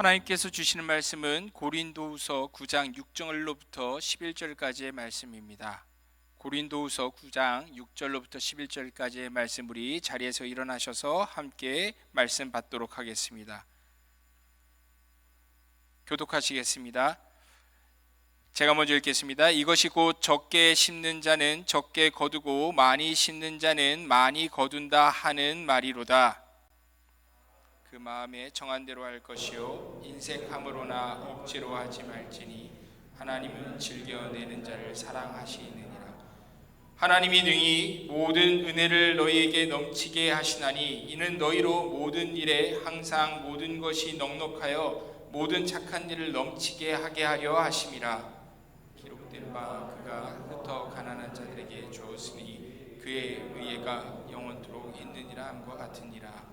하나님께서 주시는 말씀은 고린도후서 9장 6절로부터 11절까지의 말씀입니다. 고린도후서 9장 6절로부터 11절까지의 말씀, 우리 자리에서 일어나셔서 함께 말씀 받도록 하겠습니다. 교독하시겠습니다. 제가 먼저 읽겠습니다. 이것이 곧 적게 심는 자는 적게 거두고 많이 심는 자는 많이 거둔다 하는 말이로다. 그 마음에 정한 대로 할 것이요 인색함으로나 억지로 하지 말지니 하나님은 즐겨내는 자를 사랑하시느니라. 하나님이 능히 모든 은혜를 너희에게 넘치게 하시나니 이는 너희로 모든 일에 항상 모든 것이 넉넉하여 모든 착한 일을 넘치게 하게 하려 하심이라. 기록된 바 그가 흩어 가난한 자들에게 주었으니 그의 의회가 영원토록 있느니라 함과 같으니라.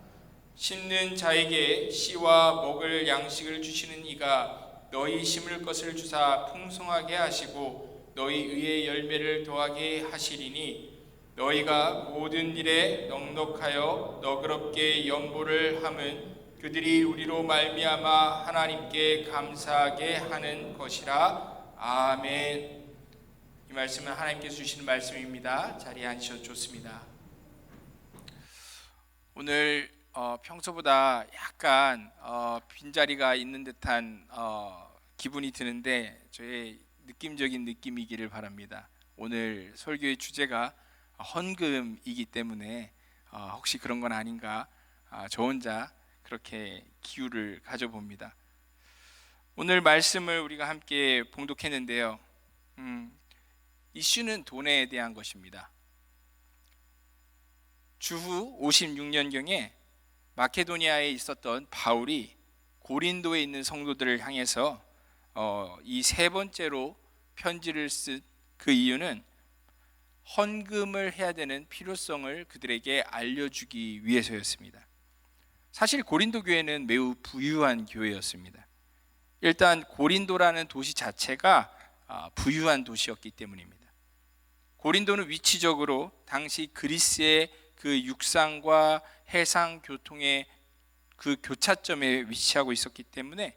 심는 자에게 씨와 먹을 양식을 주시는 이가 너희 심을 것을 주사 풍성하게 하시고 너희 의의 열매를 더하게 하시리니 너희가 모든 일에 넉넉하여 너그럽게 연보를 함은 그들이 우리로 말미암아 하나님께 감사하게 하는 것이라. 아멘. 이 말씀은 하나님께서 주시는 말씀입니다. 자리에 앉으셔도 좋습니다. 오늘 평소보다 약간 빈자리가 있는 듯한 기분이 드는데 저의 느낌적인 느낌이기를 바랍니다. 오늘 설교의 주제가 헌금이기 때문에 혹시 그런 건 아닌가 저 혼자 그렇게 기우를 가져봅니다. 오늘 말씀을 우리가 함께 봉독했는데요. 이슈는 돈에 대한 것입니다. 주후 56년경에 마케도니아에 있었던 바울이 고린도에 있는 성도들을 향해서 이 세 번째로 편지를 쓴 그 이유는 헌금을 해야 되는 필요성을 그들에게 알려주기 위해서였습니다. 사실 고린도 교회는 매우 부유한 교회였습니다. 일단 고린도라는 도시 자체가 부유한 도시였기 때문입니다. 고린도는 위치적으로 당시 그리스의 그 육상과 해상 교통의 그 교차점에 위치하고 있었기 때문에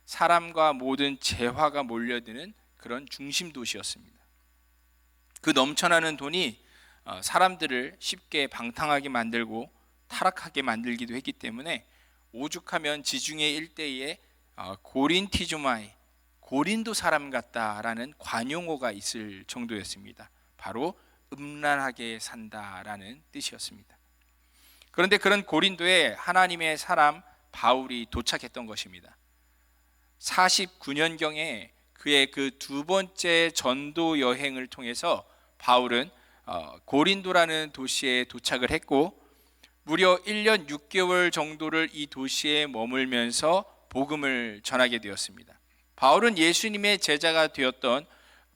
사람과 모든 재화가 몰려드는 그런 중심 도시였습니다. 그 넘쳐나는 돈이 사람들을 쉽게 방탕하게 만들고 타락하게 만들기도 했기 때문에 오죽하면 지중해 일대에 고린티주마이, 고린도 사람 같다라는 관용어가 있을 정도였습니다. 바로 음란하게 산다라는 뜻이었습니다. 그런데 그런 고린도에 하나님의 사람 바울이 도착했던 것입니다. 49년경에 그의 그 두 번째 전도 여행을 통해서 바울은 고린도라는 도시에 도착을 했고 무려 1년 6개월 정도를 이 도시에 머물면서 복음을 전하게 되었습니다. 바울은 예수님의 제자가 되었던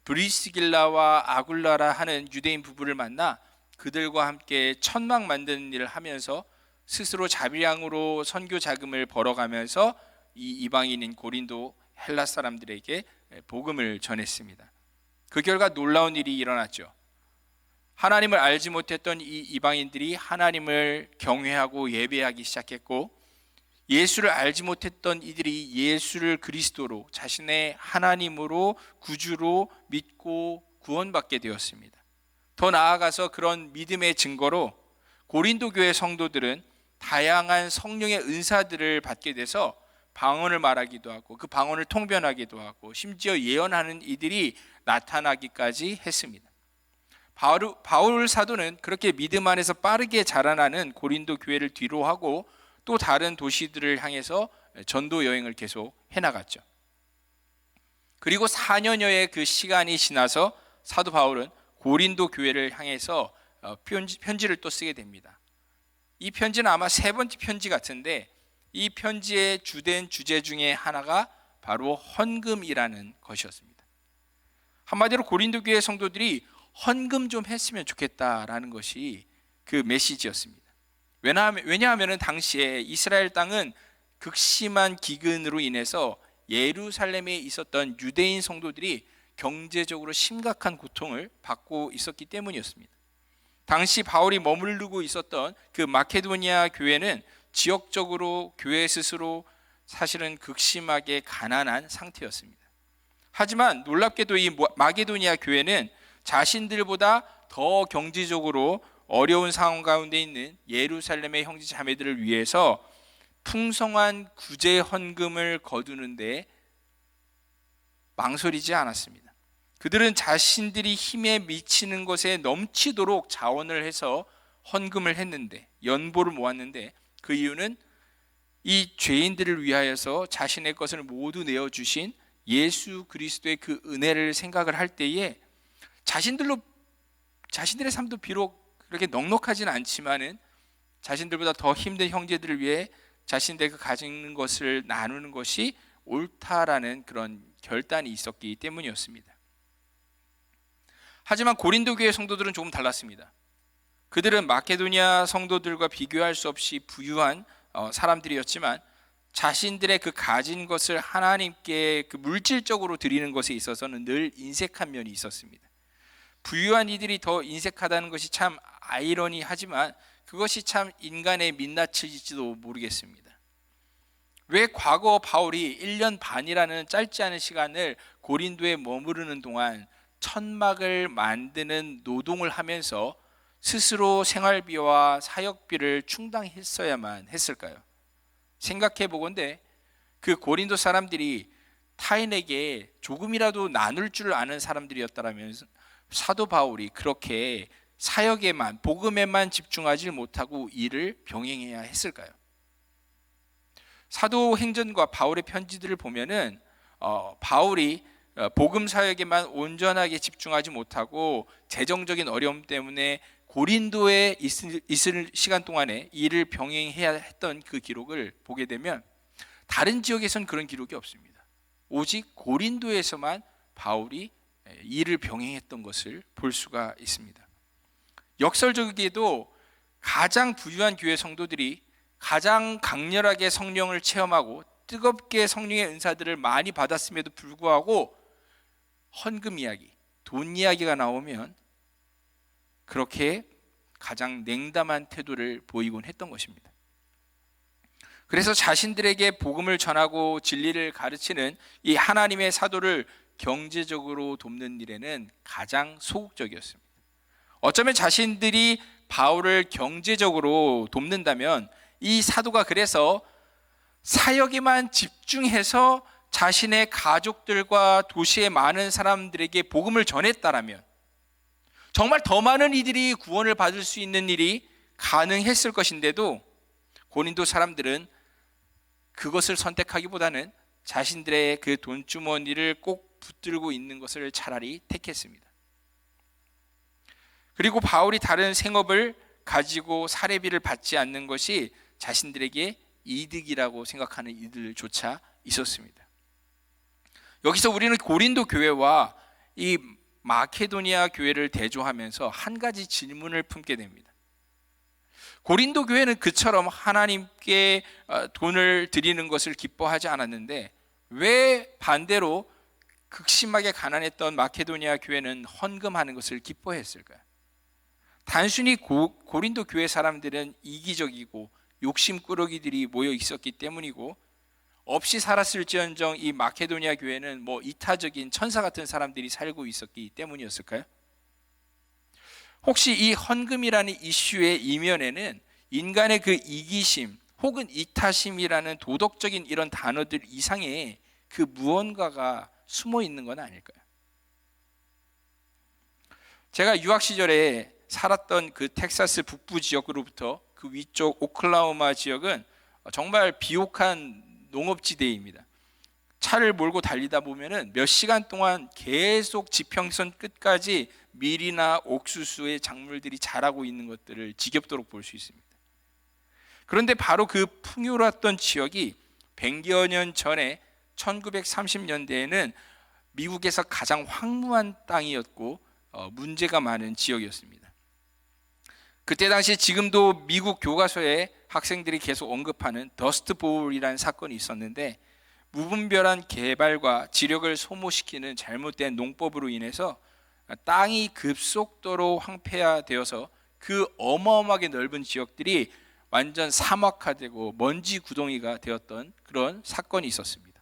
브리스길라와 아굴라라 하는 유대인 부부를 만나 그들과 함께 천막 만드는 일을 하면서 스스로 자비량으로 선교 자금을 벌어가면서 이 이방인인 고린도 헬라 사람들에게 복음을 전했습니다. 그 결과 놀라운 일이 일어났죠. 하나님을 알지 못했던 이 이방인들이 하나님을 경외하고 예배하기 시작했고 예수를 알지 못했던 이들이 예수를 그리스도로 자신의 하나님으로 구주로 믿고 구원받게 되었습니다. 더 나아가서 그런 믿음의 증거로 고린도 교회 성도들은 다양한 성령의 은사들을 받게 돼서 방언을 말하기도 하고 그 방언을 통변하기도 하고 심지어 예언하는 이들이 나타나기까지 했습니다. 바울 사도는 그렇게 믿음 안에서 빠르게 자라나는 고린도 교회를 뒤로하고 또 다른 도시들을 향해서 전도 여행을 계속 해나갔죠. 그리고 4년여의 그 시간이 지나서 사도 바울은 고린도 교회를 향해서 편지를 또 쓰게 됩니다. 이 편지는 아마 세 번째 편지 같은데 이 편지의 주된 주제 중에 하나가 바로 헌금이라는 것이었습니다. 한마디로 고린도 교회 성도들이 헌금 좀 했으면 좋겠다라는 것이 그 메시지였습니다. 왜냐하면 당시에 이스라엘 땅은 극심한 기근으로 인해서 예루살렘에 있었던 유대인 성도들이 경제적으로 심각한 고통을 받고 있었기 때문이었습니다. 당시 바울이 머무르고 있었던 그 마케도니아 교회는 지역적으로 교회 스스로 사실은 극심하게 가난한 상태였습니다. 하지만 놀랍게도 이 마게도니아 교회는 자신들보다 더 경제적으로 어려운 상황 가운데 있는 예루살렘의 형제 자매들을 위해서 풍성한 구제 헌금을 거두는데 망설이지 않았습니다. 그들은 자신들이 힘에 미치는 것에 넘치도록 자원을 해서 헌금을 했는데, 연보를 모았는데, 그 이유는 이 죄인들을 위하여서 자신의 것을 모두 내어주신 예수 그리스도의 그 은혜를 생각을 할 때에 자신들의 삶도 비록 그렇게 넉넉하지는 않지만은 자신들보다 더 힘든 형제들을 위해 자신들이 가진 것을 나누는 것이 옳다라는 그런 결단이 있었기 때문이었습니다. 하지만 고린도 교회 성도들은 조금 달랐습니다. 그들은 마케도니아 성도들과 비교할 수 없이 부유한 사람들이었지만 자신들의 그 가진 것을 하나님께 그 물질적으로 드리는 것에 있어서는 늘 인색한 면이 있었습니다. 부유한 이들이 더 인색하다는 것이 참 아이러니하지만 그것이 참 인간의 민낯일지도 모르겠습니다. 왜 과거 바울이 1년 반이라는 짧지 않은 시간을 고린도에 머무르는 동안 천막을 만드는 노동을 하면서 스스로 생활비와 사역비를 충당했어야만 했을까요? 생각해 보건대 그 고린도 사람들이 타인에게 조금이라도 나눌 줄 아는 사람들이었다면 사도 바울이 그렇게 사역에만, 복음에만 집중하지 못하고 일을 병행해야 했을까요? 사도행전과 바울의 편지들을 보면은 바울이 복음 사역에만 온전하게 집중하지 못하고 재정적인 어려움 때문에 고린도에 있을 시간 동안에 일을 병행해야 했던 그 기록을 보게 되면 다른 지역에선 그런 기록이 없습니다. 오직 고린도에서만 바울이 일을 병행했던 것을 볼 수가 있습니다. 역설적이게도 가장 부유한 교회 성도들이 가장 강렬하게 성령을 체험하고 뜨겁게 성령의 은사들을 많이 받았음에도 불구하고 헌금 이야기, 돈 이야기가 나오면 그렇게 가장 냉담한 태도를 보이곤 했던 것입니다. 그래서 자신들에게 복음을 전하고 진리를 가르치는 이 하나님의 사도를 경제적으로 돕는 일에는 가장 소극적이었습니다. 어쩌면 자신들이 바울을 경제적으로 돕는다면 이 사도가 그래서 사역에만 집중해서 자신의 가족들과 도시의 많은 사람들에게 복음을 전했다라면 정말 더 많은 이들이 구원을 받을 수 있는 일이 가능했을 것인데도 고린도 사람들은 그것을 선택하기보다는 자신들의 그 돈주머니를 꼭 붙들고 있는 것을 차라리 택했습니다. 그리고 바울이 다른 생업을 가지고 사례비를 받지 않는 것이 자신들에게 이득이라고 생각하는 이들조차 있었습니다. 여기서 우리는 고린도 교회와 이 마케도니아 교회를 대조하면서 한 가지 질문을 품게 됩니다. 고린도 교회는 그처럼 하나님께 돈을 드리는 것을 기뻐하지 않았는데 왜 반대로 극심하게 가난했던 마케도니아 교회는 헌금하는 것을 기뻐했을까요? 단순히 고린도 교회 사람들은 이기적이고 욕심꾸러기들이 모여 있었기 때문이고 없이 살았을지언정 이 마케도니아 교회는 이타적인 천사 같은 사람들이 살고 있었기 때문이었을까요? 혹시 이 헌금이라는 이슈의 이면에는 인간의 그 이기심 혹은 이타심이라는 도덕적인 이런 단어들 이상의 그 무언가가 숨어 있는 건 아닐까요? 제가 유학 시절에 살았던 그 텍사스 북부 지역으로부터 그 위쪽 오클라호마 지역은 정말 비옥한 농업지대입니다. 차를 몰고 달리다 보면은 몇 시간 동안 계속 지평선 끝까지 밀이나 옥수수의 작물들이 자라고 있는 것들을 지겹도록 볼 수 있습니다. 그런데 바로 그 풍요로웠던 지역이 100여 년 전에 1930년대에는 미국에서 가장 황무한 땅이었고 문제가 많은 지역이었습니다. 그때 당시 지금도 미국 교과서에 학생들이 계속 언급하는 더스트 보울이라는 사건이 있었는데 무분별한 개발과 지력을 소모시키는 잘못된 농법으로 인해서 땅이 급속도로 황폐화되어서 그 어마어마하게 넓은 지역들이 완전 사막화되고 먼지 구덩이가 되었던 그런 사건이 있었습니다.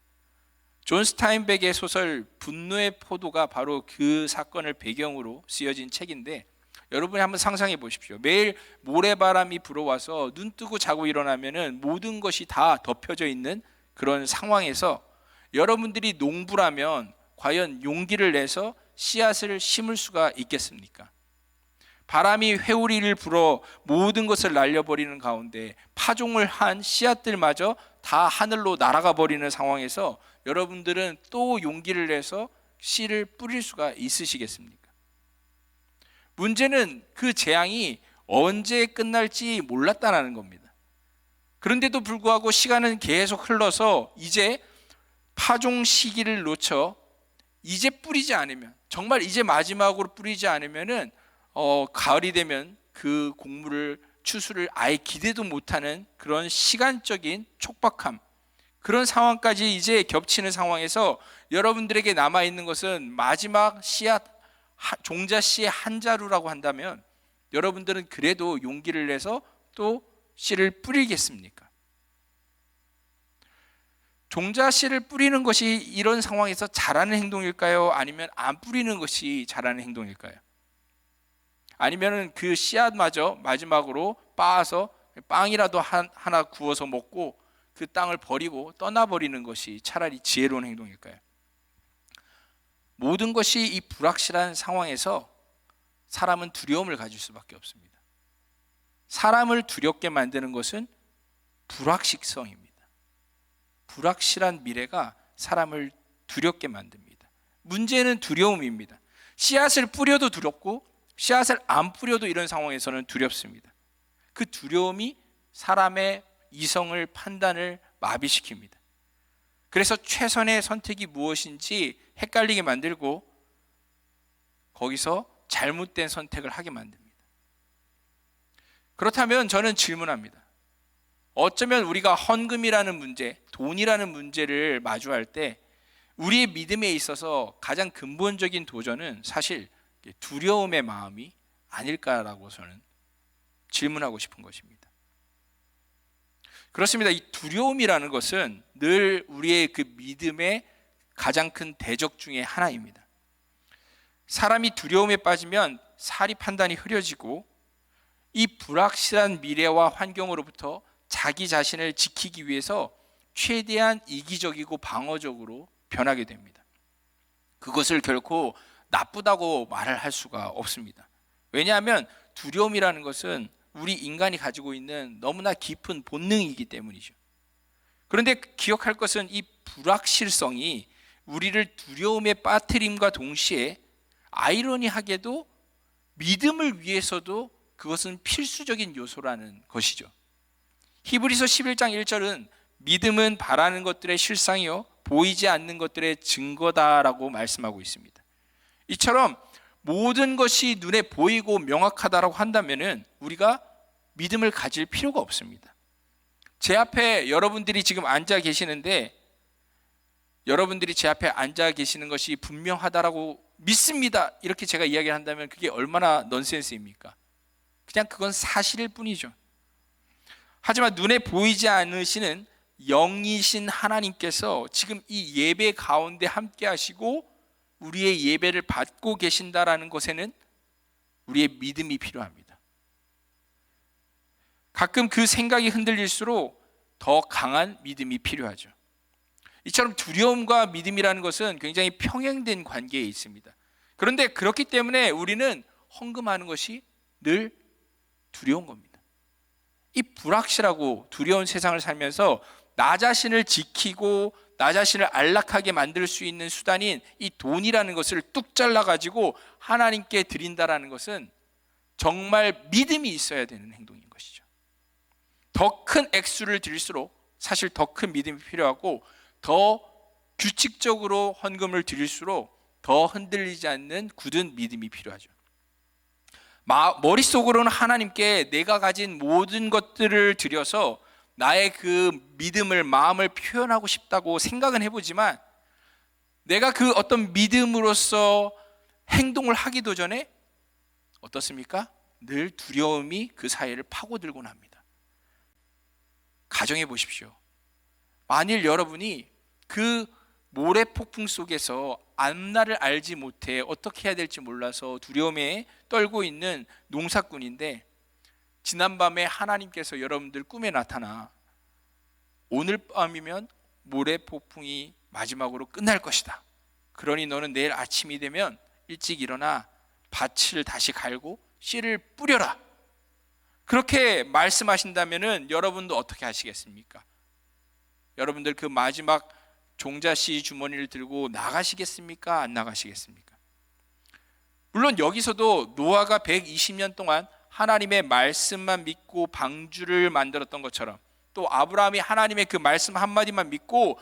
존 스타인백의 소설 분노의 포도가 바로 그 사건을 배경으로 쓰여진 책인데, 여러분이 한번 상상해 보십시오. 매일 모래바람이 불어와서 눈 뜨고 자고 일어나면은 모든 것이 다 덮여져 있는 그런 상황에서 여러분들이 농부라면 과연 용기를 내서 씨앗을 심을 수가 있겠습니까? 바람이 회오리를 불어 모든 것을 날려버리는 가운데 파종을 한 씨앗들마저 다 하늘로 날아가 버리는 상황에서 여러분들은 또 용기를 내서 씨를 뿌릴 수가 있으시겠습니까? 문제는 그 재앙이 언제 끝날지 몰랐다는 겁니다. 그런데도 불구하고 시간은 계속 흘러서 이제 파종 시기를 놓쳐 이제 뿌리지 않으면, 정말 이제 마지막으로 뿌리지 않으면은 가을이 되면 그 곡물을 추수를 아예 기대도 못하는 그런 시간적인 촉박함, 그런 상황까지 이제 겹치는 상황에서 여러분들에게 남아있는 것은 마지막 씨앗, 종자 씨의 한 자루라고 한다면 여러분들은 그래도 용기를 내서 또 씨를 뿌리겠습니까? 종자 씨를 뿌리는 것이 이런 상황에서 잘하는 행동일까요? 아니면 안 뿌리는 것이 잘하는 행동일까요? 아니면 그 씨앗마저 마지막으로 빻아서 빵이라도 하나 구워서 먹고 그 땅을 버리고 떠나버리는 것이 차라리 지혜로운 행동일까요? 모든 것이 이 불확실한 상황에서 사람은 두려움을 가질 수밖에 없습니다. 사람을 두렵게 만드는 것은 불확실성입니다. 불확실한 미래가 사람을 두렵게 만듭니다. 문제는 두려움입니다. 씨앗을 뿌려도 두렵고 씨앗을 안 뿌려도 이런 상황에서는 두렵습니다. 그 두려움이 사람의 이성을, 판단을 마비시킵니다. 그래서 최선의 선택이 무엇인지 헷갈리게 만들고 거기서 잘못된 선택을 하게 만듭니다. 그렇다면 저는 질문합니다. 어쩌면 우리가 헌금이라는 문제, 돈이라는 문제를 마주할 때 우리의 믿음에 있어서 가장 근본적인 도전은 사실 두려움의 마음이 아닐까라고 저는 질문하고 싶은 것입니다. 그렇습니다. 이 두려움이라는 것은 늘 우리의 그 믿음의 가장 큰 대적 중에 하나입니다. 사람이 두려움에 빠지면 사리 판단이 흐려지고 이 불확실한 미래와 환경으로부터 자기 자신을 지키기 위해서 최대한 이기적이고 방어적으로 변하게 됩니다. 그것을 결코 나쁘다고 말을 할 수가 없습니다. 왜냐하면 두려움이라는 것은 우리 인간이 가지고 있는 너무나 깊은 본능이기 때문이죠. 그런데 기억할 것은 이 불확실성이 우리를 두려움에 빠뜨림과 동시에 아이러니하게도 믿음을 위해서도 그것은 필수적인 요소라는 것이죠. 히브리서 11장 1절은 믿음은 바라는 것들의 실상이요 보이지 않는 것들의 증거다라고 말씀하고 있습니다. 이처럼 모든 것이 눈에 보이고 명확하다라고 한다면은 우리가 믿음을 가질 필요가 없습니다. 제 앞에 여러분들이 지금 앉아 계시는데 여러분들이 제 앞에 앉아 계시는 것이 분명하다라고 믿습니다. 이렇게 제가 이야기를 한다면 그게 얼마나 넌센스입니까? 그냥 그건 사실일 뿐이죠. 하지만 눈에 보이지 않으시는 영이신 하나님께서 지금 이 예배 가운데 함께 하시고 우리의 예배를 받고 계신다라는 것에는 우리의 믿음이 필요합니다. 가끔 그 생각이 흔들릴수록 더 강한 믿음이 필요하죠. 이처럼 두려움과 믿음이라는 것은 굉장히 평행된 관계에 있습니다. 그런데 그렇기 때문에 우리는 헌금하는 것이 늘 두려운 겁니다. 이 불확실하고 두려운 세상을 살면서 나 자신을 지키고 나 자신을 안락하게 만들 수 있는 수단인 이 돈이라는 것을 뚝 잘라가지고 하나님께 드린다라는 것은 정말 믿음이 있어야 되는 행동인 것이죠. 더 큰 액수를 드릴수록 사실 더 큰 믿음이 필요하고 더 규칙적으로 헌금을 드릴수록 더 흔들리지 않는 굳은 믿음이 필요하죠. 머릿속으로는 하나님께 내가 가진 모든 것들을 드려서 나의 그 믿음을, 마음을 표현하고 싶다고 생각은 해보지만 내가 그 어떤 믿음으로서 행동을 하기도 전에 어떻습니까? 늘 두려움이 그 사이를 파고들곤 합니다. 가정해 보십시오. 만일 여러분이 그 모래 폭풍 속에서 앞날을 알지 못해 어떻게 해야 될지 몰라서 두려움에 떨고 있는 농사꾼인데, 지난밤에 하나님께서 여러분들 꿈에 나타나 오늘 밤이면 모래 폭풍이 마지막으로 끝날 것이다. 그러니 너는 내일 아침이 되면 일찍 일어나 밭을 다시 갈고 씨를 뿌려라. 그렇게 말씀하신다면은 여러분도 어떻게 하시겠습니까? 여러분들 그 마지막 종자씨 주머니를 들고 나가시겠습니까? 안 나가시겠습니까? 물론 여기서도 노아가 120년 동안 하나님의 말씀만 믿고 방주를 만들었던 것처럼, 또 아브라함이 하나님의 그 말씀 한마디만 믿고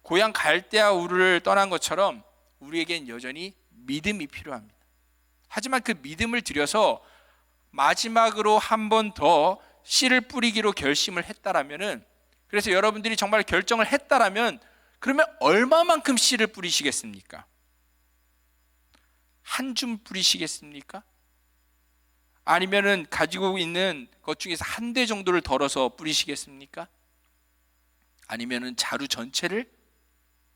고향 갈대아 우르를 떠난 것처럼 우리에겐 여전히 믿음이 필요합니다. 하지만 그 믿음을 들여서 마지막으로 한 번 더 씨를 뿌리기로 결심을 했다라면은, 그래서 여러분들이 정말 결정을 했다라면 그러면 얼마만큼 씨를 뿌리시겠습니까? 한 줌 뿌리시겠습니까? 아니면은 가지고 있는 것 중에서 한 대 정도를 덜어서 뿌리시겠습니까? 아니면은 자루 전체를?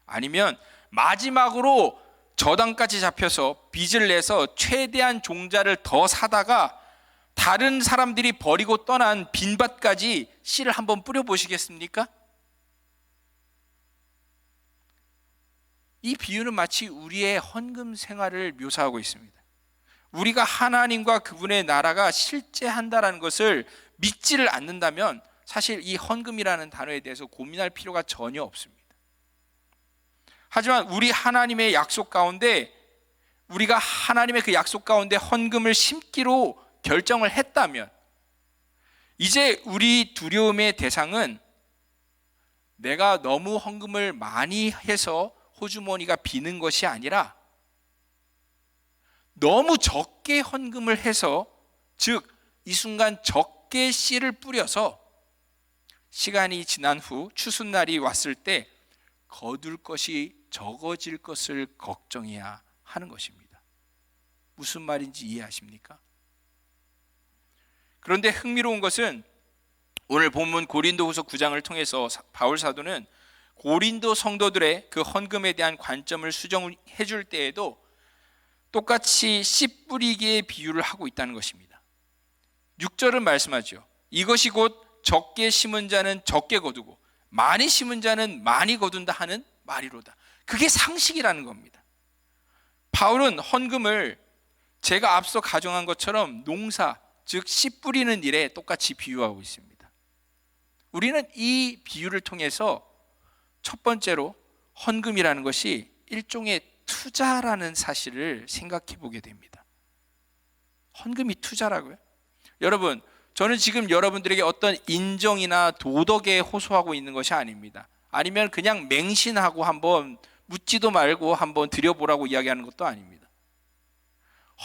아니면 마지막으로 저당까지 잡혀서 빚을 내서 최대한 종자를 더 사다가 다른 사람들이 버리고 떠난 빈밭까지 씨를 한번 뿌려보시겠습니까? 이 비유는 마치 우리의 헌금 생활을 묘사하고 있습니다. 우리가 하나님과 그분의 나라가 실제한다는 것을 믿지를 않는다면 사실 이 헌금이라는 단어에 대해서 고민할 필요가 전혀 없습니다. 하지만 우리 하나님의 약속 가운데, 우리가 하나님의 그 약속 가운데 헌금을 심기로 결정을 했다면, 이제 우리 두려움의 대상은 내가 너무 헌금을 많이 해서 호주머니가 비는 것이 아니라 너무 적게 헌금을 해서, 즉 이 순간 적게 씨를 뿌려서 시간이 지난 후 추수날이 왔을 때 거둘 것이 적어질 것을 걱정해야 하는 것입니다. 무슨 말인지 이해하십니까? 그런데 흥미로운 것은 오늘 본문 고린도후서 9장을 통해서 바울 사도는 고린도 성도들의 그 헌금에 대한 관점을 수정해 줄 때에도 똑같이 씨 뿌리기의 비유를 하고 있다는 것입니다. 6절은 말씀하죠. 이것이 곧 적게 심은 자는 적게 거두고 많이 심은 자는 많이 거둔다 하는 말이로다. 그게 상식이라는 겁니다. 바울은 헌금을 제가 앞서 가정한 것처럼 농사, 즉 씨 뿌리는 일에 똑같이 비유하고 있습니다. 우리는 이 비유를 통해서 첫 번째로 헌금이라는 것이 일종의 투자라는 사실을 생각해 보게 됩니다. 헌금이 투자라고요? 여러분, 저는 지금 여러분들에게 어떤 인정이나 도덕에 호소하고 있는 것이 아닙니다. 아니면 그냥 맹신하고 한번 묻지도 말고 한번 드려보라고 이야기하는 것도 아닙니다.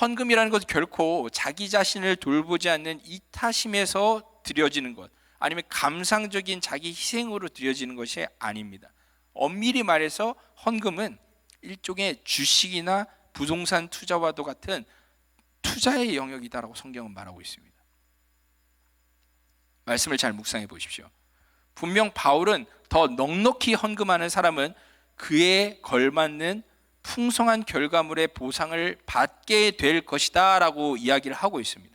헌금이라는 것은 결코 자기 자신을 돌보지 않는 이타심에서 드려지는 것, 아니면 감상적인 자기 희생으로 드려지는 것이 아닙니다. 엄밀히 말해서 헌금은 일종의 주식이나 부동산 투자와도 같은 투자의 영역이다라고 성경은 말하고 있습니다. 말씀을 잘 묵상해 보십시오. 분명 바울은 더 넉넉히 헌금하는 사람은 그에 걸맞는 풍성한 결과물의 보상을 받게 될 것이다 라고 이야기를 하고 있습니다.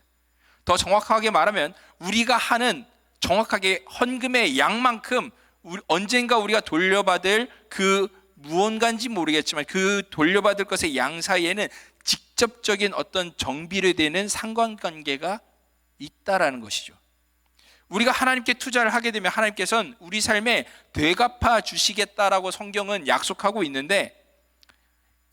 더 정확하게 말하면 우리가 하는 정확하게 헌금의 양만큼 언젠가 우리가 돌려받을 그 무언가인지 모르겠지만 그 돌려받을 것의 양 사이에는 직접적인 어떤 정비례 되는 상관관계가 있다라는 것이죠. 우리가 하나님께 투자를 하게 되면 하나님께서는 우리 삶에 되갚아 주시겠다라고 성경은 약속하고 있는데,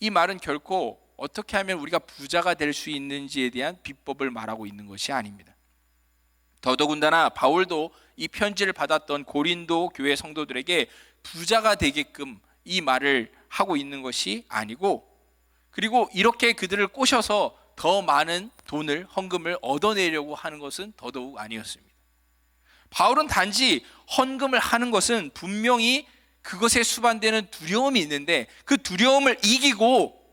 이 말은 결코 어떻게 하면 우리가 부자가 될 수 있는지에 대한 비법을 말하고 있는 것이 아닙니다. 더더군다나 바울도 이 편지를 받았던 고린도 교회 성도들에게 부자가 되게끔 이 말을 하고 있는 것이 아니고, 그리고 이렇게 그들을 꼬셔서 더 많은 돈을, 헌금을 얻어내려고 하는 것은 더더욱 아니었습니다. 바울은 단지 헌금을 하는 것은 분명히 그것에 수반되는 두려움이 있는데 그 두려움을 이기고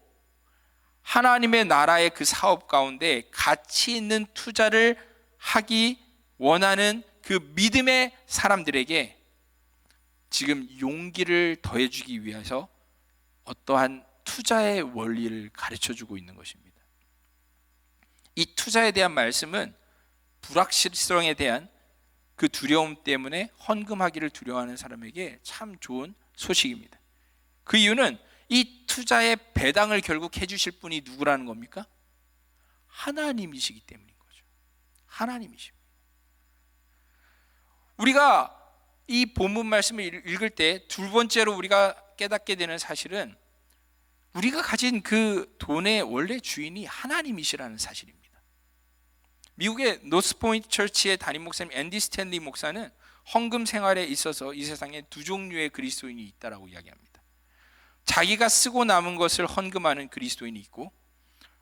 하나님의 나라의 그 사업 가운데 가치 있는 투자를 하기 원하는 그 믿음의 사람들에게 지금 용기를 더해주기 위해서 어떠한 투자의 원리를 가르쳐주고 있는 것입니다. 이 투자에 대한 말씀은 불확실성에 대한 그 두려움 때문에 헌금하기를 두려워하는 사람에게 참 좋은 소식입니다. 그 이유는 이 투자의 배당을 결국 해주실 분이 누구라는 겁니까? 하나님이시기 때문인 거죠. 하나님이십니다. 우리가 이 본문 말씀을 읽을 때 두 번째로 우리가 깨닫게 되는 사실은 우리가 가진 그 돈의 원래 주인이 하나님이시라는 사실입니다. 미국의 노스포인트 처치의 담임 목사님 앤디 스탠리 목사는 헌금 생활에 있어서 이 세상에 두 종류의 그리스도인이 있다라고 이야기합니다. 자기가 쓰고 남은 것을 헌금하는 그리스도인이 있고,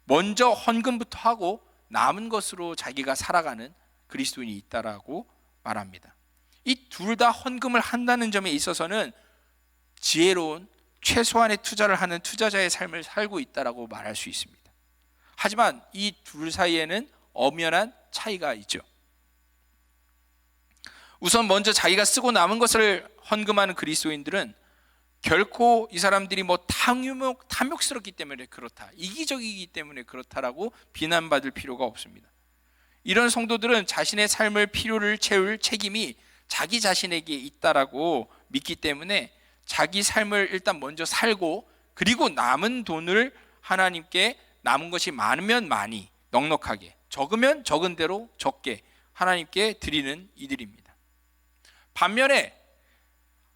먼저 헌금부터 하고 남은 것으로 자기가 살아가는 그리스도인이 있다라고 말합니다. 이 둘 다 헌금을 한다는 점에 있어서는 지혜로운 최소한의 투자를 하는 투자자의 삶을 살고 있다라고 말할 수 있습니다. 하지만 이 둘 사이에는 엄연한 차이가 있죠. 우선 먼저 자기가 쓰고 남은 것을 헌금하는 그리스도인들은 결코 이 사람들이 탐욕스럽기 때문에 그렇다, 이기적이기 때문에 그렇다라고 비난받을 필요가 없습니다. 이런 성도들은 자신의 삶을 필요를 채울 책임이 자기 자신에게 있다라고 믿기 때문에 자기 삶을 일단 먼저 살고, 그리고 남은 돈을 하나님께, 남은 것이 많으면 많이 넉넉하게, 적으면 적은 대로 적게 하나님께 드리는 이들입니다. 반면에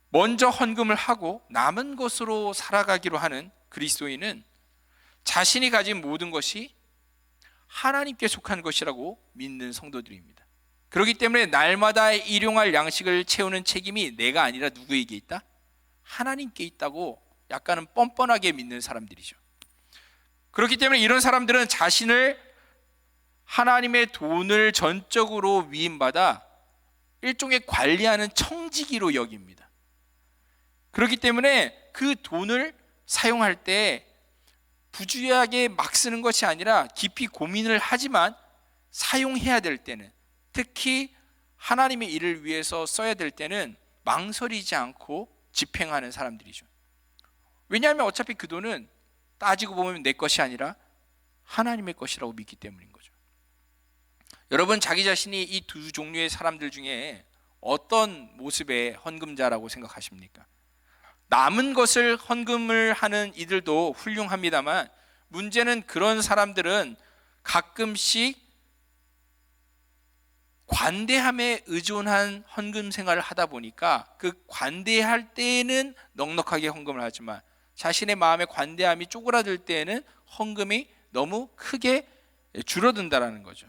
먼저 헌금을 하고 남은 것으로 살아가기로 하는 그리스도인은 자신이 가진 모든 것이 하나님께 속한 것이라고 믿는 성도들입니다. 그렇기 때문에 날마다 일용할 양식을 채우는 책임이 내가 아니라 누구에게 있다? 하나님께 있다고 약간은 뻔뻔하게 믿는 사람들이죠. 그렇기 때문에 이런 사람들은 자신을 하나님의 돈을 전적으로 위임받아 일종의 관리하는 청지기로 여깁니다. 그렇기 때문에 그 돈을 사용할 때 부주의하게 막 쓰는 것이 아니라 깊이 고민을 하지만 사용해야 될 때는, 특히 하나님의 일을 위해서 써야 될 때는 망설이지 않고 집행하는 사람들이죠. 왜냐하면 어차피 그 돈은 따지고 보면 내 것이 아니라 하나님의 것이라고 믿기 때문인 거죠. 여러분, 자기 자신이 이 두 종류의 사람들 중에 어떤 모습의 헌금자라고 생각하십니까? 남은 것을 헌금을 하는 이들도 훌륭합니다만, 문제는 그런 사람들은 가끔씩 관대함에 의존한 헌금 생활을 하다 보니까 그 관대할 때에는 넉넉하게 헌금을 하지만 자신의 마음의 관대함이 쪼그라들 때에는 헌금이 너무 크게 줄어든다라는 거죠.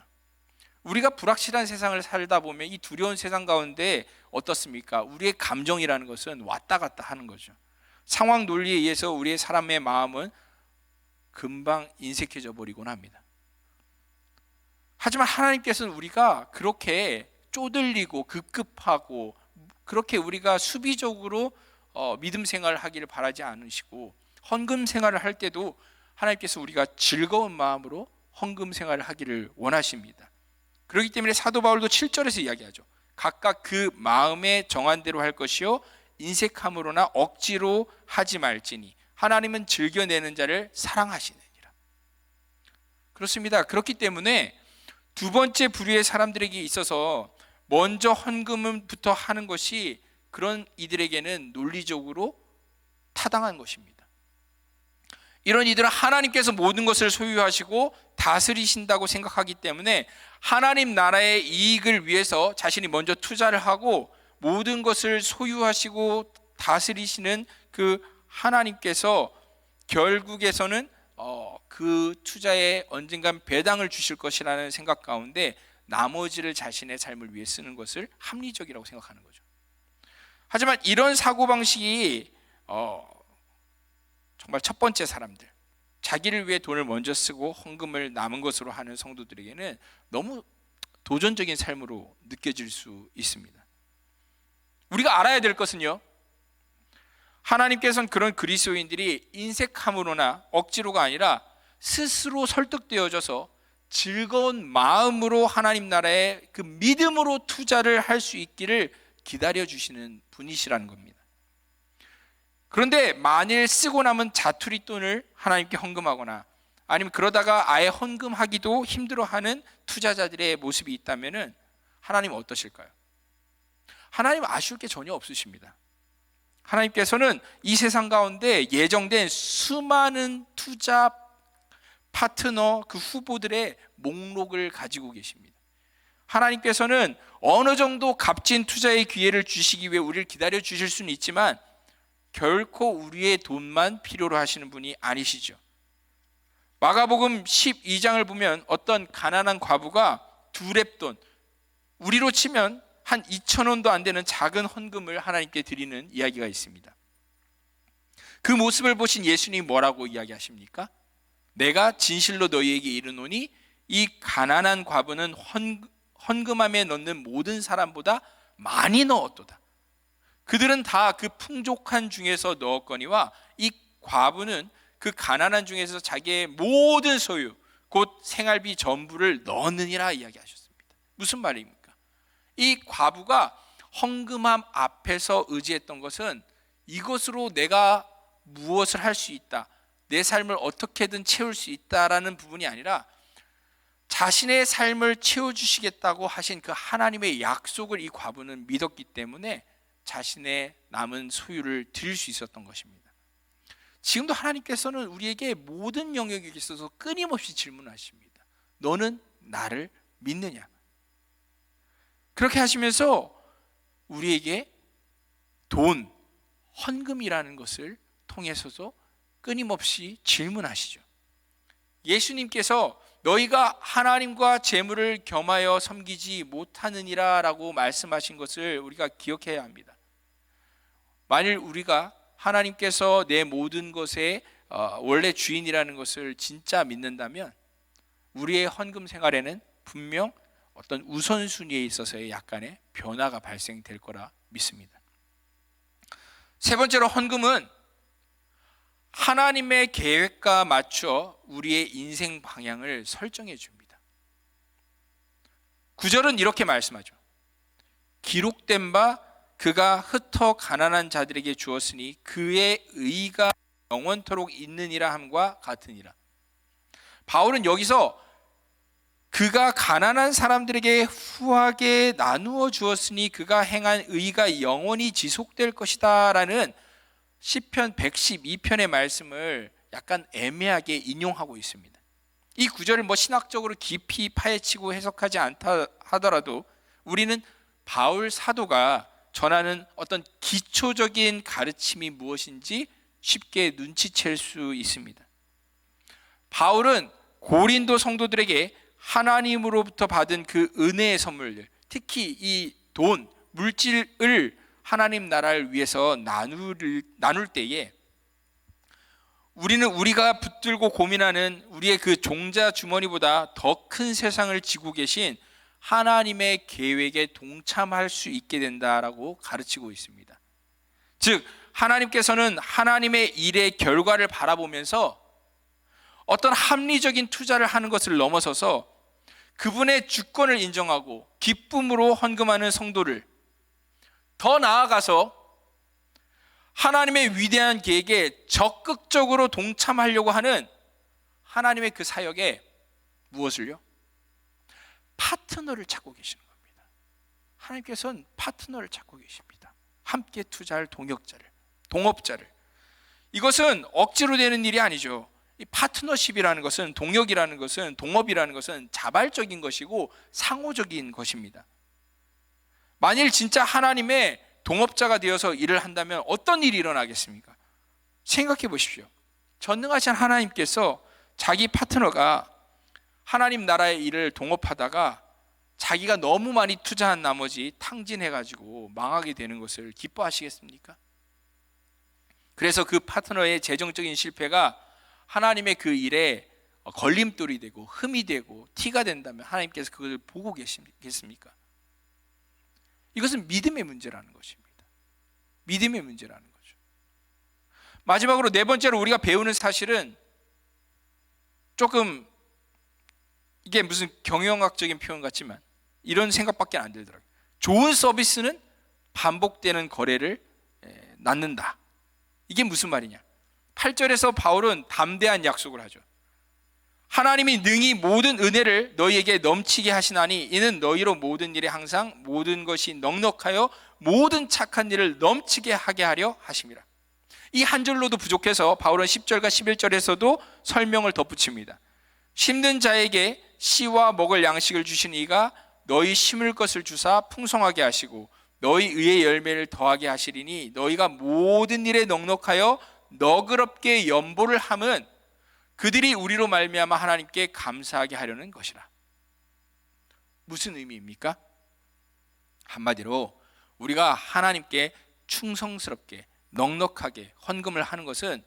우리가 불확실한 세상을 살다 보면 이 두려운 세상 가운데 어떻습니까? 우리의 감정이라는 것은 왔다 갔다 하는 거죠. 상황 논리에 의해서 우리의 사람의 마음은 금방 인색해져 버리곤 합니다. 하지만 하나님께서는 우리가 그렇게 쪼들리고 급급하고 그렇게 우리가 수비적으로 믿음 생활을 하기를 바라지 않으시고, 헌금 생활을 할 때도 하나님께서 우리가 즐거운 마음으로 헌금 생활을 하기를 원하십니다. 그렇기 때문에 사도 바울도 7절에서 이야기하죠. 각각 그 마음에 정한 대로 할 것이요 인색함으로나 억지로 하지 말지니 하나님은 즐겨내는 자를 사랑하시느니라. 그렇습니다. 그렇기 때문에 두 번째 부류의 사람들에게 있어서 먼저 헌금부터 하는 것이 그런 이들에게는 논리적으로 타당한 것입니다. 이런 이들은 하나님께서 모든 것을 소유하시고 다스리신다고 생각하기 때문에 하나님 나라의 이익을 위해서 자신이 먼저 투자를 하고 모든 것을 소유하시고 다스리시는 그 하나님께서 결국에서는 그 투자에 언젠간 배당을 주실 것이라는 생각 가운데 나머지를 자신의 삶을 위해 쓰는 것을 합리적이라고 생각하는 거죠. 하지만 이런 사고방식이 정말 첫 번째 사람들, 자기를 위해 돈을 먼저 쓰고 헌금을 남은 것으로 하는 성도들에게는 너무 도전적인 삶으로 느껴질 수 있습니다. 우리가 알아야 될 것은요, 하나님께서는 그런 그리스도인들이 인색함으로나 억지로가 아니라 스스로 설득되어져서 즐거운 마음으로 하나님 나라에 그 믿음으로 투자를 할 수 있기를 기다려 주시는 분이시라는 겁니다. 그런데 만일 쓰고 남은 자투리 돈을 하나님께 헌금하거나 아니면 그러다가 아예 헌금하기도 힘들어하는 투자자들의 모습이 있다면 하나님 어떠실까요? 하나님 아쉬울 게 전혀 없으십니다. 하나님께서는 이 세상 가운데 예정된 수많은 투자 파트너 그 후보들의 목록을 가지고 계십니다. 하나님께서는 어느 정도 값진 투자의 기회를 주시기 위해 우리를 기다려 주실 수는 있지만 결코 우리의 돈만 필요로 하시는 분이 아니시죠. 마가복음 12장을 보면 어떤 가난한 과부가 두 렙돈, 우리로 치면 한 2,000원도 안 되는 작은 헌금을 하나님께 드리는 이야기가 있습니다. 그 모습을 보신 예수님이 뭐라고 이야기하십니까? 내가 진실로 너희에게 이르노니 이 가난한 과부는 헌금함에 넣는 모든 사람보다 많이 넣었도다. 그들은 다 그 풍족한 중에서 넣었거니와 이 과부는 그 가난한 중에서 자기의 모든 소유 곧 생활비 전부를 넣느니라 이야기하셨습니다. 무슨 말입니까? 이 과부가 헌금함 앞에서 의지했던 것은 이것으로 내가 무엇을 할 수 있다, 내 삶을 어떻게든 채울 수 있다라는 부분이 아니라 자신의 삶을 채워주시겠다고 하신 그 하나님의 약속을 이 과부는 믿었기 때문에 자신의 남은 소유를 드릴 수 있었던 것입니다. 지금도 하나님께서는 우리에게 모든 영역에 있어서 끊임없이 질문하십니다. 너는 나를 믿느냐? 그렇게 하시면서 우리에게 돈, 헌금이라는 것을 통해서도 끊임없이 질문하시죠. 예수님께서 너희가 하나님과 재물을 겸하여 섬기지 못하느니라 라고 말씀하신 것을 우리가 기억해야 합니다. 만일 우리가 하나님께서 내 모든 것의 원래 주인이라는 것을 진짜 믿는다면 우리의 헌금 생활에는 분명 어떤 우선순위에 있어서의 약간의 변화가 발생될 거라 믿습니다. 세 번째로 헌금은 하나님의 계획과 맞춰 우리의 인생 방향을 설정해 줍니다. 9절은 이렇게 말씀하죠. 기록된 바 그가 흩어 가난한 자들에게 주었으니 그의 의가 영원토록 있느니라 함과 같으니라. 바울은 여기서 그가 가난한 사람들에게 후하게 나누어 주었으니 그가 행한 의가 영원히 지속될 것이다 라는 시편 112편의 말씀을 약간 애매하게 인용하고 있습니다. 이 구절을 신학적으로 깊이 파헤치고 해석하지 않다 하더라도 우리는 바울 사도가 전하는 어떤 기초적인 가르침이 무엇인지 쉽게 눈치챌 수 있습니다. 바울은 고린도 성도들에게 하나님으로부터 받은 그 은혜의 선물들, 특히 이 돈, 물질을 하나님 나라를 위해서 나눌 때에 우리는 우리가 붙들고 고민하는 우리의 그 종자 주머니보다 더 큰 세상을 지고 계신 하나님의 계획에 동참할 수 있게 된다라고 가르치고 있습니다. 즉 하나님께서는 하나님의 일의 결과를 바라보면서 어떤 합리적인 투자를 하는 것을 넘어서서 그분의 주권을 인정하고 기쁨으로 헌금하는 성도를, 더 나아가서 하나님의 위대한 계획에 적극적으로 동참하려고 하는 하나님의 그 사역에 무엇을요? 파트너를 찾고 계시는 겁니다. 하나님께서는 파트너를 찾고 계십니다. 함께 투자할 동업자를. 이것은 억지로 되는 일이 아니죠. 이 파트너십이라는 것은, 동역이라는 것은, 동업이라는 것은 자발적인 것이고 상호적인 것입니다. 만일 진짜 하나님의 동업자가 되어서 일을 한다면 어떤 일이 일어나겠습니까? 생각해 보십시오. 전능하신 하나님께서 자기 파트너가 하나님 나라의 일을 동업하다가 자기가 너무 많이 투자한 나머지 탕진해가지고 망하게 되는 것을 기뻐하시겠습니까? 그래서 그 파트너의 재정적인 실패가 하나님의 그 일에 걸림돌이 되고 흠이 되고 티가 된다면 하나님께서 그것을 보고 계시겠습니까? 이것은 믿음의 문제라는 것입니다. 믿음의 문제라는 거죠. 마지막으로 네 번째로 우리가 배우는 사실은 조금 이게 무슨 경영학적인 표현 같지만 이런 생각밖에 안 들더라고요. 좋은 서비스는 반복되는 거래를 낳는다. 이게 무슨 말이냐? 8절에서 바울은 담대한 약속을 하죠. 하나님이 능히 모든 은혜를 너희에게 넘치게 하시나니 이는 너희로 모든 일에 항상 모든 것이 넉넉하여 모든 착한 일을 넘치게 하게 하려 하심이라. 이 한 절로도 부족해서 바울은 10절과 11절에서도 설명을 덧붙입니다. 심는 자에게 씨와 먹을 양식을 주신 이가 너희 심을 것을 주사 풍성하게 하시고 너희 의의 열매를 더하게 하시리니 너희가 모든 일에 넉넉하여 너그럽게 연보를 함은 그들이 우리로 말미암아 하나님께 감사하게 하려는 것이라. 무슨 의미입니까? 한마디로 우리가 하나님께 충성스럽게 넉넉하게 헌금을 하는 것은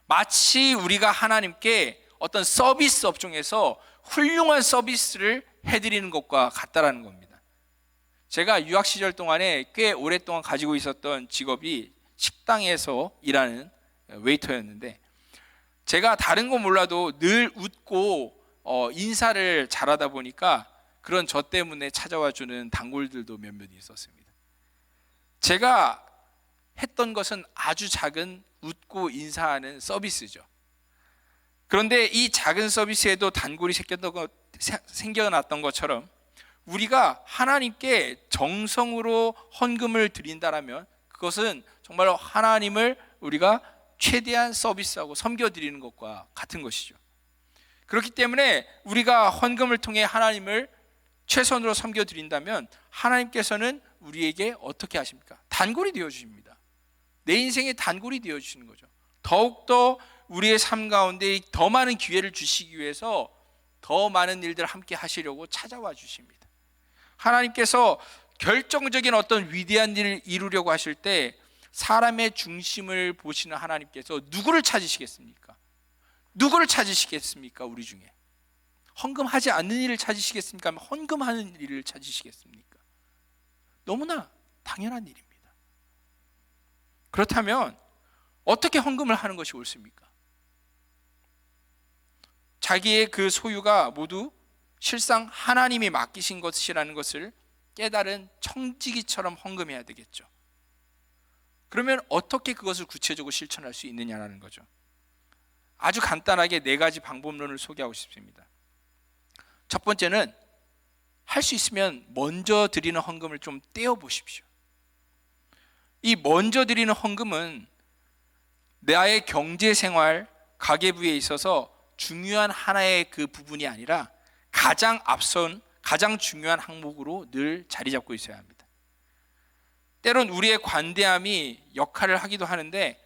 마치 우리가 하나님께 어떤 서비스 업종에서 훌륭한 서비스를 해드리는 것과 같다라는 겁니다. 제가 유학 시절 동안에 꽤 오랫동안 가지고 있었던 직업이 식당에서 일하는 웨이터였는데, 제가 다른 거 몰라도 늘 웃고 인사를 잘하다 보니까 그런 저 때문에 찾아와 주는 단골들도 몇몇 있었습니다. 제가 했던 것은 아주 작은 웃고 인사하는 서비스죠. 그런데 이 작은 서비스에도 단골이 생겨났던 것처럼 우리가 하나님께 정성으로 헌금을 드린다라면 그것은 정말 하나님을 우리가 최대한 서비스하고 섬겨드리는 것과 같은 것이죠. 그렇기 때문에 우리가 헌금을 통해 하나님을 최선으로 섬겨드린다면 하나님께서는 우리에게 어떻게 하십니까? 단골이 되어주십니다. 내 인생의 단골이 되어주시는 거죠. 더욱더 우리의 삶 가운데 더 많은 기회를 주시기 위해서 더 많은 일들을 함께 하시려고 찾아와 주십니다. 하나님께서 결정적인 어떤 위대한 일을 이루려고 하실 때 사람의 중심을 보시는 하나님께서 누구를 찾으시겠습니까? 누구를 찾으시겠습니까? 우리 중에 헌금하지 않는 일을 찾으시겠습니까? 헌금하는 일을 찾으시겠습니까? 너무나 당연한 일입니다. 그렇다면 어떻게 헌금을 하는 것이 옳습니까? 자기의 그 소유가 모두 실상 하나님이 맡기신 것이라는 것을 깨달은 청지기처럼 헌금해야 되겠죠. 그러면 어떻게 그것을 구체적으로 실천할 수 있느냐라는 거죠. 아주 간단하게 4가지 방법론을 소개하고 싶습니다. 첫 번째는 할 수 있으면 먼저 드리는 헌금을 좀 떼어 보십시오. 이 먼저 드리는 헌금은 나의 경제생활, 가계부에 있어서 중요한 하나의 그 부분이 아니라 가장 앞선, 가장 중요한 항목으로 늘 자리 잡고 있어야 합니다. 때론 우리의 관대함이 역할을 하기도 하는데,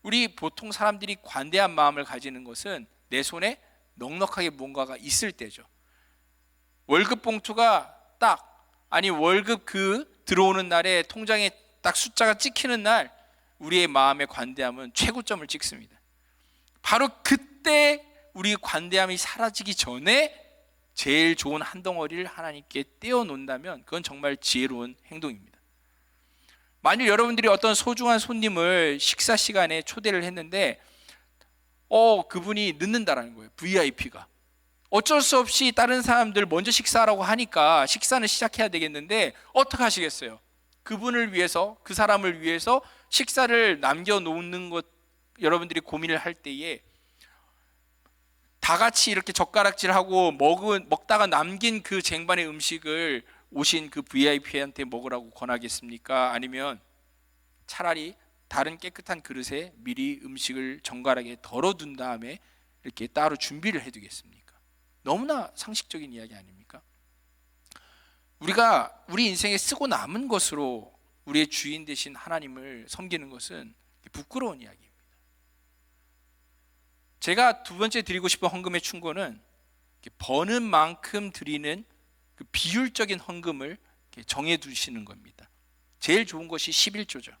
우리 보통 사람들이 관대한 마음을 가지는 것은 내 손에 넉넉하게 뭔가가 있을 때죠. 월급 봉투가 월급 들어오는 날에 통장에 딱 숫자가 찍히는 날 우리의 마음의 관대함은 최고점을 찍습니다. 바로 그때 우리 관대함이 사라지기 전에 제일 좋은 한 덩어리를 하나님께 떼어 놓는다면 그건 정말 지혜로운 행동입니다. 만일 여러분들이 어떤 소중한 손님을 식사 시간에 초대를 했는데 그분이 늦는다라는 거예요. VIP가 어쩔 수 없이 다른 사람들 먼저 식사하라고 하니까 식사는 시작해야 되겠는데 어떻게 하시겠어요? 그분을 위해서, 그 사람을 위해서 식사를 남겨놓는 것, 여러분들이 고민을 할 때에 다 같이 이렇게 젓가락질하고 먹다가 남긴 그 쟁반의 음식을 오신 그 VIP한테 먹으라고 권하겠습니까? 아니면 차라리 다른 깨끗한 그릇에 미리 음식을 정갈하게 덜어둔 다음에 이렇게 따로 준비를 해두겠습니까? 너무나 상식적인 이야기 아닙니까? 우리가 우리 인생에 쓰고 남은 것으로 우리의 주인 되신 하나님을 섬기는 것은 부끄러운 이야기입니다. 제가 두 번째 드리고 싶은 헌금의 충고는 버는 만큼 드리는 그 비율적인 헌금을 정해 두시는 겁니다. 제일 좋은 것이 11조죠.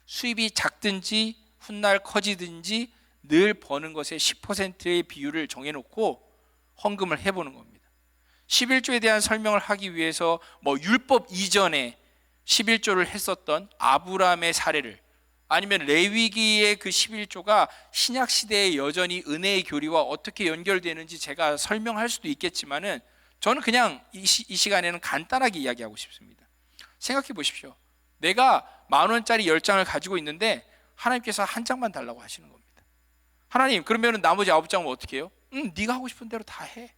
수입이 작든지 훗날 커지든지 늘 버는 것의 10%의 비율을 정해놓고 헌금을 해보는 겁니다. 11조에 대한 설명을 하기 위해서 율법 이전에 11조를 했었던 아브라함의 사례를 아니면 레위기의 그 11조가 신약 시대에 여전히 은혜의 교리와 어떻게 연결되는지 제가 설명할 수도 있겠지만은 저는 그냥 이 시간에는 간단하게 이야기하고 싶습니다. 생각해 보십시오. 내가 10,000원짜리 10장을 가지고 있는데 하나님께서 한 장만 달라고 하시는 겁니다. 하나님, 그러면 나머지 9장은 어떻게 해요? 네가 하고 싶은 대로 다 해.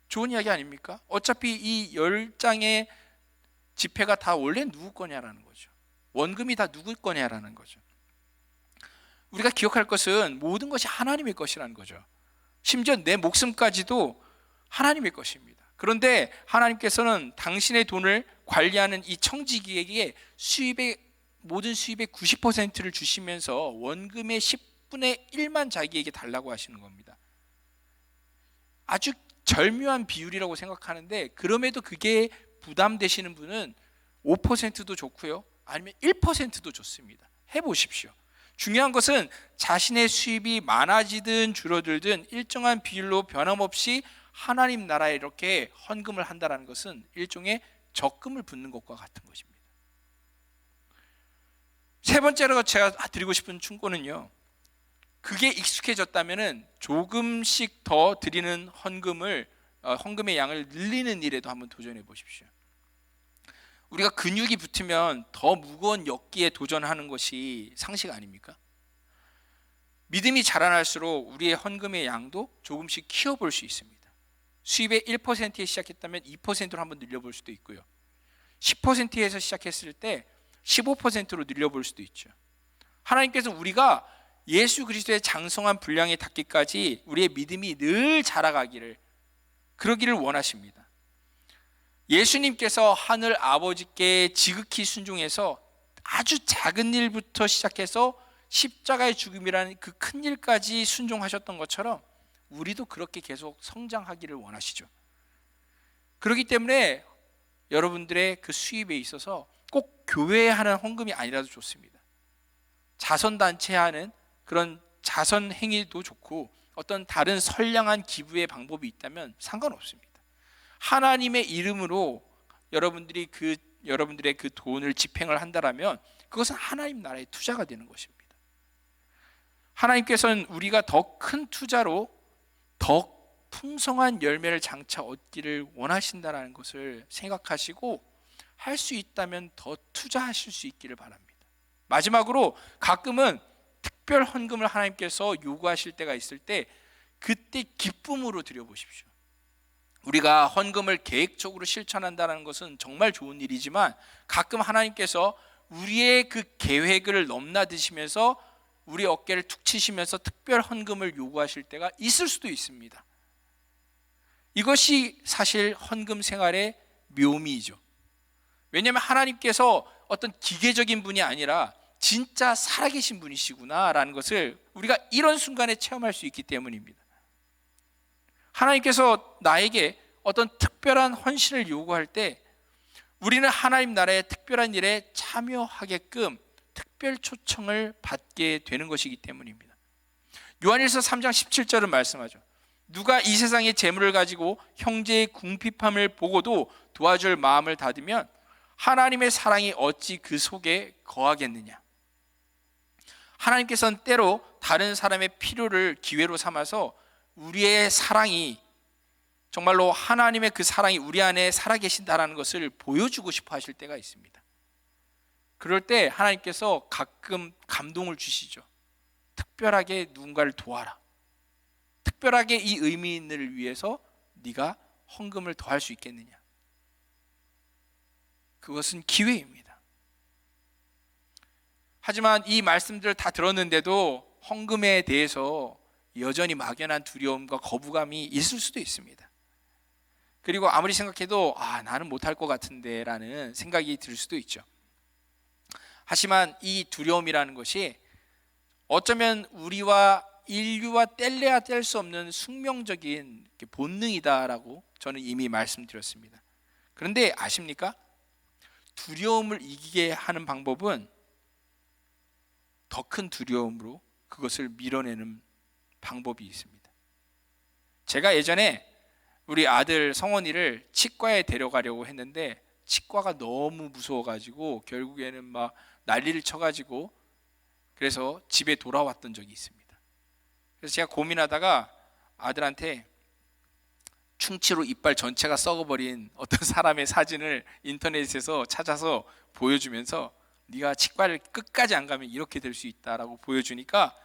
좋은 이야기 아닙니까? 어차피 이 10장의 지폐가 다 원래 누구 거냐라는 거죠. 원금이 다 누구 거냐라는 거죠. 우리가 기억할 것은 모든 것이 하나님의 것이라는 거죠. 심지어 내 목숨까지도 하나님의 것입니다. 그런데 하나님께서는 당신의 돈을 관리하는 이 청지기에게 모든 수입의 90%를 주시면서 원금의 10분의 1만 자기에게 달라고 하시는 겁니다. 아주 절묘한 비율이라고 생각하는데, 그럼에도 그게 부담되시는 분은 5%도 좋고요, 아니면 1%도 좋습니다. 해보십시오. 중요한 것은 자신의 수입이 많아지든 줄어들든 일정한 비율로 변함없이 하나님 나라에 이렇게 헌금을 한다는 것은 일종의 적금을 붓는 것과 같은 것입니다. 세 번째로 제가 드리고 싶은 충고는요, 그게 익숙해졌다면 조금씩 더 드리는 헌금의 양을 늘리는 일에도 한번 도전해 보십시오. 우리가 근육이 붙으면 더 무거운 역기에 도전하는 것이 상식 아닙니까? 믿음이 자라날수록 우리의 헌금의 양도 조금씩 키워볼 수 있습니다. 수입의 1%에 시작했다면 2%로 한번 늘려볼 수도 있고요, 10%에서 시작했을 때 15%로 늘려볼 수도 있죠. 하나님께서 우리가 예수 그리스도의 장성한 분량에 닿기까지 우리의 믿음이 늘 자라가기를, 그러기를 원하십니다. 예수님께서 하늘 아버지께 지극히 순종해서 아주 작은 일부터 시작해서 십자가의 죽음이라는 그 큰 일까지 순종하셨던 것처럼 우리도 그렇게 계속 성장하기를 원하시죠. 그렇기 때문에 여러분들의 그 수입에 있어서 꼭 교회에 하는 헌금이 아니라도 좋습니다. 자선단체에 하는 그런 자선 행위도 좋고, 어떤 다른 선량한 기부의 방법이 있다면 상관없습니다. 하나님의 이름으로 여러분들의 그 돈을 집행을 한다라면 그것은 하나님 나라의 투자가 되는 것입니다. 하나님께서는 우리가 더 큰 투자로 더 풍성한 열매를 장차 얻기를 원하신다는 것을 생각하시고, 할 수 있다면 더 투자하실 수 있기를 바랍니다. 마지막으로, 가끔은 특별 헌금을 하나님께서 요구하실 때가 있을 때 그때 기쁨으로 드려보십시오. 우리가 헌금을 계획적으로 실천한다는 것은 정말 좋은 일이지만, 가끔 하나님께서 우리의 그 계획을 넘나드시면서 우리 어깨를 툭 치시면서 특별 헌금을 요구하실 때가 있을 수도 있습니다. 이것이 사실 헌금 생활의 묘미이죠. 왜냐하면 하나님께서 어떤 기계적인 분이 아니라 진짜 살아계신 분이시구나라는 것을 우리가 이런 순간에 체험할 수 있기 때문입니다. 하나님께서 나에게 어떤 특별한 헌신을 요구할 때 우리는 하나님 나라의 특별한 일에 참여하게끔 특별 초청을 받게 되는 것이기 때문입니다. 요한일서 3장 17절은 말씀하죠. 누가 이 세상의 재물을 가지고 형제의 궁핍함을 보고도 도와줄 마음을 닫으면 하나님의 사랑이 어찌 그 속에 거하겠느냐. 하나님께서는 때로 다른 사람의 필요를 기회로 삼아서 우리의 사랑이, 정말로 하나님의 그 사랑이 우리 안에 살아계신다는 것을 보여주고 싶어 하실 때가 있습니다. 그럴 때 하나님께서 가끔 감동을 주시죠. 특별하게 누군가를 도와라. 특별하게 이 의미인을 위해서 네가 헌금을 더 할 수 있겠느냐. 그것은 기회입니다. 하지만 이 말씀들을 다 들었는데도 헌금에 대해서 여전히 막연한 두려움과 거부감이 있을 수도 있습니다. 그리고 아무리 생각해도 나는 못할 것 같은데 라는 생각이 들 수도 있죠. 하지만 이 두려움이라는 것이 어쩌면 우리와 인류와 뗄래야 뗄 수 없는 숙명적인 본능이다라고 저는 이미 말씀드렸습니다. 그런데 아십니까? 두려움을 이기게 하는 방법은 더 큰 두려움으로 그것을 밀어내는 방법이 있습니다. 제가 예전에 우리 아들 성원이를 치과에 데려가려고 했는데 치과가 너무 무서워가지고 결국에는 막 난리를 쳐가지고 그래서 집에 돌아왔던 적이 있습니다. 그래서 제가 고민하다가 아들한테 충치로 이빨 전체가 썩어버린 어떤 사람의 사진을 인터넷에서 찾아서 보여주면서 네가 치과를 끝까지 안 가면 이렇게 될 수 있다라고 보여주니까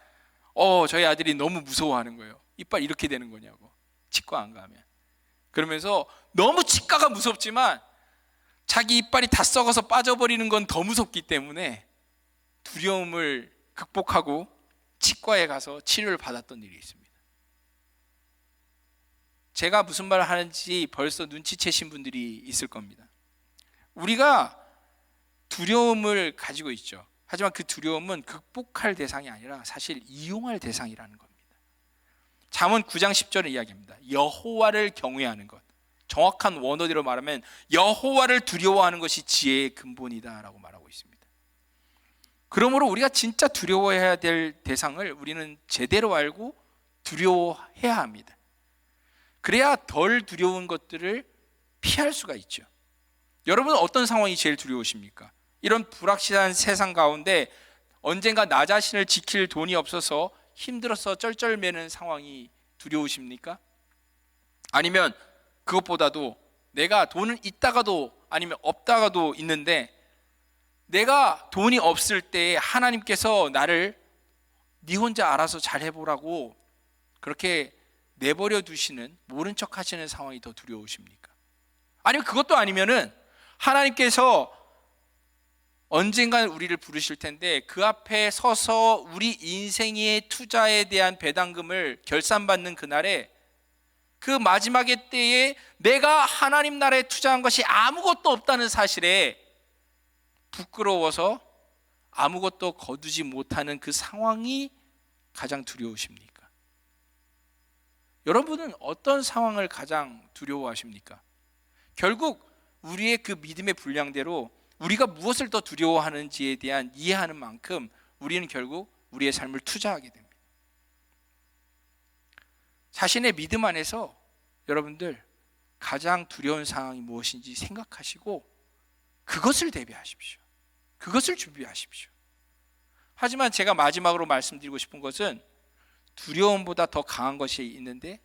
저희 아들이 너무 무서워하는 거예요. 이빨 이렇게 되는 거냐고, 치과 안 가면. 그러면서 너무 치과가 무섭지만 자기 이빨이 다 썩어서 빠져버리는 건 더 무섭기 때문에 두려움을 극복하고 치과에 가서 치료를 받았던 일이 있습니다. 제가 무슨 말을 하는지 벌써 눈치채신 분들이 있을 겁니다. 우리가 두려움을 가지고 있죠. 하지만 그 두려움은 극복할 대상이 아니라 사실 이용할 대상이라는 겁니다. 잠언 9장 10절의 이야기입니다. 여호와를 경외하는 것, 정확한 원어대로 말하면 여호와를 두려워하는 것이 지혜의 근본이다 라고 말하고 있습니다. 그러므로 우리가 진짜 두려워해야 될 대상을 우리는 제대로 알고 두려워해야 합니다. 그래야 덜 두려운 것들을 피할 수가 있죠. 여러분은 어떤 상황이 제일 두려우십니까? 이런 불확실한 세상 가운데 언젠가 나 자신을 지킬 돈이 없어서 힘들어서 쩔쩔매는 상황이 두려우십니까? 아니면 그것보다도 내가 돈은 있다가도 아니면 없다가도 있는데 내가 돈이 없을 때 하나님께서 나를 네 혼자 알아서 잘 해보라고 그렇게 내버려 두시는, 모른 척 하시는 상황이 더 두려우십니까? 아니면 그것도 아니면은 하나님께서 언젠간 우리를 부르실 텐데 그 앞에 서서 우리 인생의 투자에 대한 배당금을 결산받는 그날에 그 마지막의 때에 내가 하나님 나라에 투자한 것이 아무것도 없다는 사실에 부끄러워서 아무것도 거두지 못하는 그 상황이 가장 두려우십니까? 여러분은 어떤 상황을 가장 두려워하십니까? 결국 우리의 그 믿음의 분량대로 우리가 무엇을 더 두려워하는지에 대한 이해하는 만큼 우리는 결국 우리의 삶을 투자하게 됩니다. 자신의 믿음 안에서 여러분들 가장 두려운 상황이 무엇인지 생각하시고 그것을 대비하십시오. 그것을 준비하십시오. 하지만 제가 마지막으로 말씀드리고 싶은 것은 두려움보다 더 강한 것이 있는데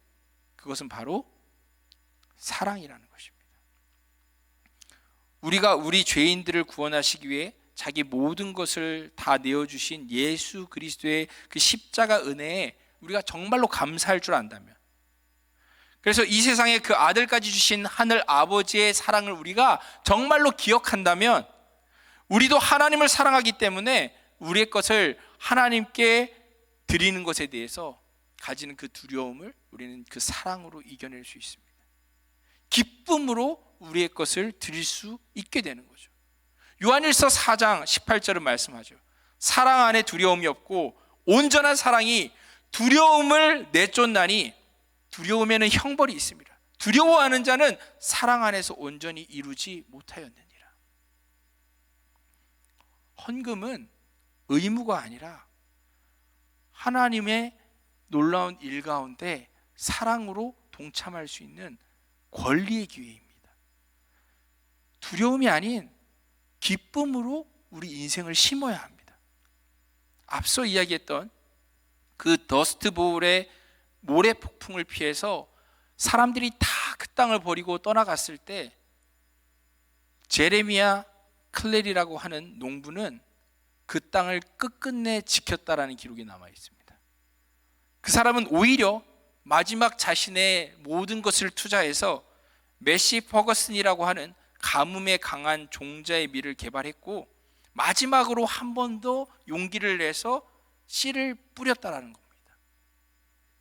그것은 바로 사랑이라는 것입니다. 우리가 우리 죄인들을 구원하시기 위해 자기 모든 것을 다 내어주신 예수 그리스도의 그 십자가 은혜에 우리가 정말로 감사할 줄 안다면, 그래서 이 세상에 그 아들까지 주신 하늘 아버지의 사랑을 우리가 정말로 기억한다면 우리도 하나님을 사랑하기 때문에 우리의 것을 하나님께 드리는 것에 대해서 가지는 그 두려움을 우리는 그 사랑으로 이겨낼 수 있습니다. 기쁨으로 우리의 것을 드릴 수 있게 되는 거죠. 요한일서 4장 18절은 말씀하죠. 사랑 안에 두려움이 없고 온전한 사랑이 두려움을 내쫓나니 두려움에는 형벌이 있습니다. 두려워하는 자는 사랑 안에서 온전히 이루지 못하였느니라. 헌금은 의무가 아니라 하나님의 놀라운 일 가운데 사랑으로 동참할 수 있는 권리의 기회입니다. 두려움이 아닌 기쁨으로 우리 인생을 심어야 합니다. 앞서 이야기했던 그 더스트볼의 모래 폭풍을 피해서 사람들이 다 그 땅을 버리고 떠나갔을 때 제레미야 클레리라고 하는 농부는 그 땅을 끝끝내 지켰다라는 기록이 남아 있습니다. 그 사람은 오히려 마지막 자신의 모든 것을 투자해서 메시 퍼거슨이라고 하는 가뭄에 강한 종자의 밀을 개발했고 마지막으로 한 번 더 용기를 내서 씨를 뿌렸다라는 겁니다.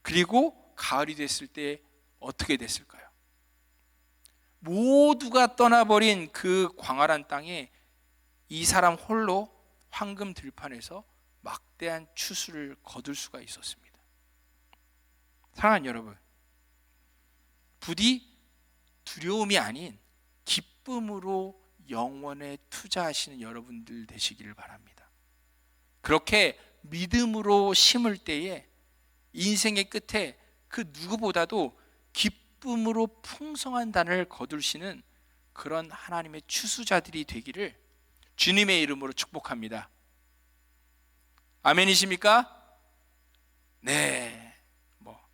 그리고 가을이 됐을 때 어떻게 됐을까요? 모두가 떠나버린 그 광활한 땅에 이 사람 홀로 황금 들판에서 막대한 추수를 거둘 수가 있었습니다. 사랑하는 여러분, 부디 두려움이 아닌 기쁨으로 영원에 투자하시는 여러분들 되시기를 바랍니다. 그렇게 믿음으로 심을 때에 인생의 끝에 그 누구보다도 기쁨으로 풍성한 단을 거두시는 그런 하나님의 추수자들이 되기를 주님의 이름으로 축복합니다. 아멘이십니까? 네,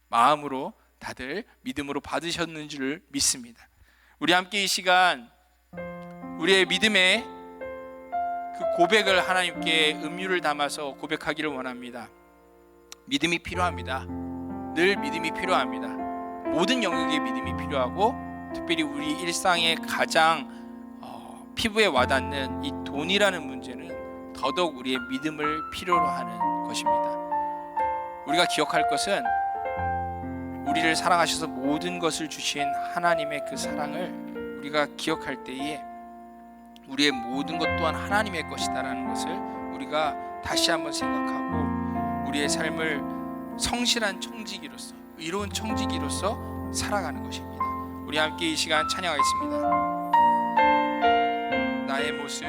마음으로 다들 믿음으로 받으셨는 줄 믿습니다. 우리 함께 이 시간 우리의 믿음의 그 고백을 하나님께 음유를 담아서 고백하기를 원합니다. 믿음이 필요합니다. 늘 믿음이 필요합니다. 모든 영역의 믿음이 필요하고, 특별히 우리 일상의 가장 피부에 와닿는 이 돈이라는 문제는 더더욱 우리의 믿음을 필요로 하는 것입니다. 우리가 기억할 것은 우리를 사랑하셔서 모든 것을 주신 하나님의 그 사랑을 우리가 기억할 때에 우리의 모든 것 또한 하나님의 것이다라는 것을 우리가 다시 한번 생각하고 우리의 삶을 성실한 청지기로서, 의로운 청지기로서 살아가는 것입니다. 우리 함께 이 시간 찬양하겠습니다. 나의 모습